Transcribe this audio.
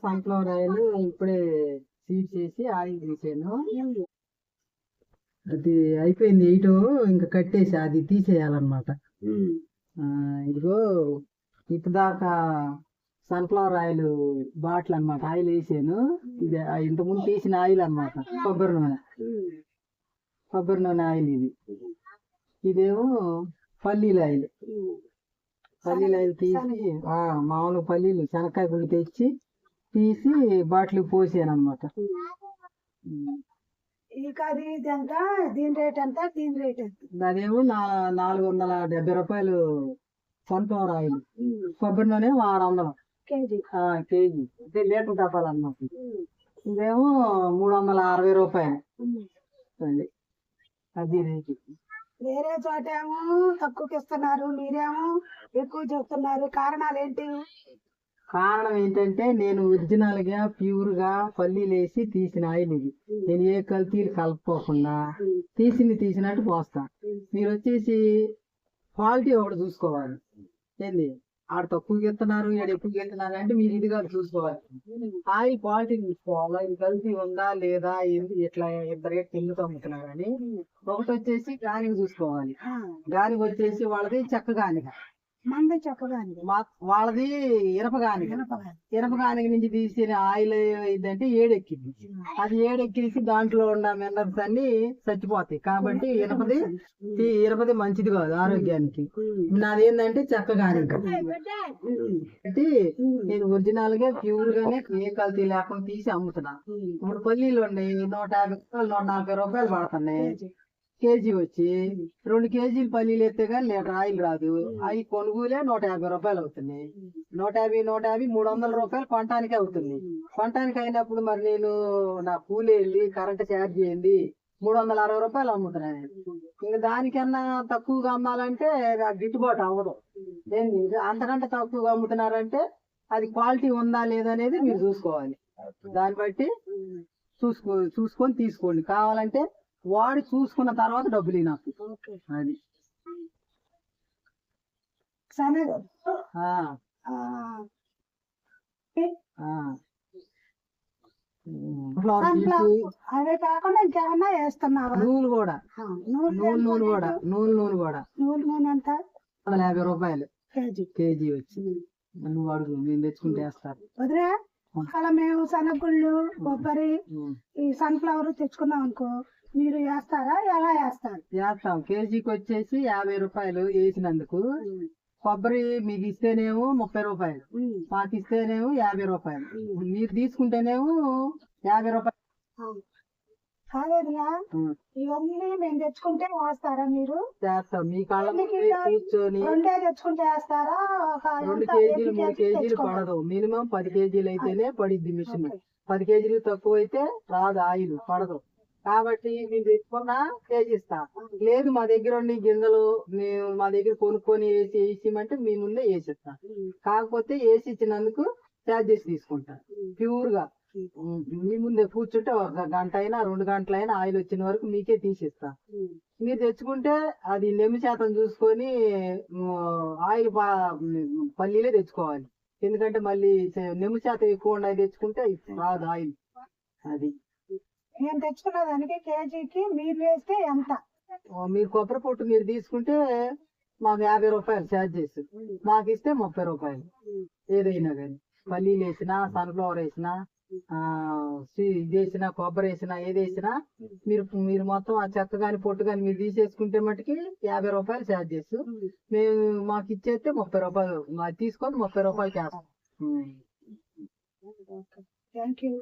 Sunflower oil ఇప్పుడే seed చేసి oil తీసాను. అది అయిపోయింది ఎయిట్, ఇంకా కట్టేసి అది తీసేయాలన్నమాట. ఇదిగో ఇప్పుడు దాకా సన్ఫ్లవర్ ఆయిల్ బాటిల్ అనమాట, ఆయిల్ వేసాను. ఇది ఇంతకుముందు తీసిన ఆయిల్ అనమాట, కొబ్బరి నూనె ఆయిల్ ఇది. ఇదేమో పల్లీల ఆయిల్ తీసి మామూలు పల్లీలు శనక్కాయ గుళ్ళు తెచ్చి తీసి బాటిల్ పోసాను అనమాట. అదేమో 470 రూపాయలు సన్ఫ్లవర్ ఆయిల్. కొబ్బరి నూనె 600 కేజీ, అంటే లీటర్ డబ్బాలన్నమాట. ఇదేమో 360 రూపాయలు. అది రేటు. వేరే చోట ఏమో తక్కువకి ఇస్తున్నారు, మీరేమో ఎక్కువ చెప్తున్నారు. కారణాలు ఏంటి? కారణం ఏంటంటే నేను ఒరిజినల్ గా ప్యూర్ గా పల్లీలు వేసి తీసిన ఆయిల్ ఇది. నేను ఏ కల్తీలు కలపకుండా తీసినట్టు పోస్తా. మీరు వచ్చేసి క్వాలిటీ ఒకటి చూసుకోవాలి. ఏంది ఆడ తక్కువకి ఇస్తున్నారు, ఈడ ఎక్కువకి ఇస్తున్నారు అంటే మీరు ఇది కాదు చూసుకోవాలి. ఆయిల్ క్వాలిటీ చూసుకోవాలి. ఇది కల్తీ ఉందా లేదా, ఇట్లా ఇద్దరు కిందతో అమ్ముతున్నారు అని. ఒకటి వచ్చేసి గానికి చూసుకోవాలి. గానికి వచ్చేసి వాళ్ళది చెక్క గానిక, మంది చెప్పగాని వాళ్ళది ఇనపగానిక నుంచి తీసిన ఆయిల్ ఏంటంటే ఏడెక్కింది. అది ఏడెక్కిసి దాంట్లో ఉన్న మినరల్స్ అన్ని చచ్చిపోతాయి. కాబట్టి ఇనపది మంచిది కాదు ఆరోగ్యానికి. నాది ఏంటంటే చెక్కగానిక. అంటే నేను ఒరిజినల్ గా ప్యూర్ గానే ఏ కల్తీ లేకుండా తీసి అమ్ముతున్నా. ఇప్పుడు పల్లీలు ఉన్నాయి 150 రూపాయలు 140 రూపాయలు పడుతున్నాయి కేజీ. వచ్చి 2 కేజీలు పల్లీలు ఎత్తే కానీ లీటర్ ఆయిల్ రాదు. అవి కొనుగోలే 150 రూపాయలు అవుతున్నాయి. 150 300 రూపాయలు కొనటానికే అవుతుంది. కొనటానికి అయినప్పుడు మరి నేను నా కూలి వెళ్ళి కరెంట్ ఛార్జ్ చేయండి 360 రూపాయలు అమ్ముతున్నాను. ఇంకా దానికన్నా తక్కువగా అమ్మాలంటే గిట్టుబాటు అవ్వదు. ఏంది అంతకంటే తక్కువగా అమ్ముతున్నారంటే అది క్వాలిటీ ఉందా లేదనేది మీరు చూసుకోవాలి. దాన్ని బట్టి చూసుకొని తీసుకోండి. కావాలంటే వాడి చూసుకున్న తర్వాత డబ్బులు నాకు. అది అవే కాకుండా ఇంకేమన్నా వేస్తున్నావా? నూనె కూడా నూనె ఎంత? 150 రూపాయలు కేజీ వచ్చి. నువ్వు అడుగు, నేను తెచ్చుకుంటే వేస్తారు. వదిలే అలా మేము శనగుళ్ళు కొబ్బరి ఈ సన్ఫ్లవర్ తెచ్చుకున్నాం అనుకో, మీరు వేస్తారా? ఎలా వేస్తారు? వేస్తాం. కేజీకి వచ్చేసి 50 రూపాయలు వేసినందుకు. కొబ్బరి మీకు ఇస్తేనేమో 30 రూపాయలు, మాకు ఇస్తేనేమో 50 రూపాయలు. మీరు తీసుకుంటేనేమో 50 రూపాయలు. కాలేదుగా, ఇవన్నీ మేము తెచ్చుకుంటే వేస్తారా మీరు? చేస్తాం. మీ కాళ్ళ కూర్చొని 2 తెచ్చుకుంటే వేస్తారా? 2 కేజీలు 3 కేజీలు పడదు. మినిమం 10 కేజీలు అయితేనే పడిద్ది మిషన్. 10 కేజీలు తక్కువ అయితే రాదు, ఆయిల్ పడదు. కాబట్టి మేము తెచ్చుకున్నా కేజీ ఇస్తా. లేదు మా దగ్గర ఉండి గింజలు మేము మా దగ్గర కొనుక్కొని వేసిమంటే మీ ముందే వేసిస్తా. కాకపోతే వేసి ఇచ్చినందుకు ఛార్జెస్ తీసుకుంటా. ప్యూర్ గా మీ ముందే కూర్చుంటే 1 గంట అయినా 2 గంటలైనా ఆయిల్ వచ్చిన వరకు మీకే తీసిస్తా. మీరు తెచ్చుకుంటే అది నెమ్మి శాతం చూసుకొని ఆయిల్ పల్లీలే తెచ్చుకోవాలి. ఎందుకంటే మళ్ళీ నెమ్మి శాతం ఎక్కువ ఉన్నాయి తెచ్చుకుంటే రాదు ఆయిల్. అది నేను తెచ్చుకున్న దానికి కేజీకి మీరు వేస్తే ఎంత? మీరు కొబ్బరి పొట్టు మీరు తీసుకుంటే మాకు 50 రూపాయలు ఛార్జెస్, మాకు ఇస్తే 30 రూపాయలు. ఏదైనా కానీ పల్లీలు వేసినా సన్ఫ్లవర్ వేసినా ఇది వేసినా కొబ్బరి వేసినా ఏది వేసినా మీరు మొత్తం ఆ చెక్క కానీ పొట్టు కానీ మీరు తీసేసుకుంటే మటుకి 50 రూపాయలు ఛార్జెస్. మేము మాకు ఇచ్చేస్తే 30 రూపాయలు తీసుకొని 30 రూపాయలకి వేస్తాం. Thank you.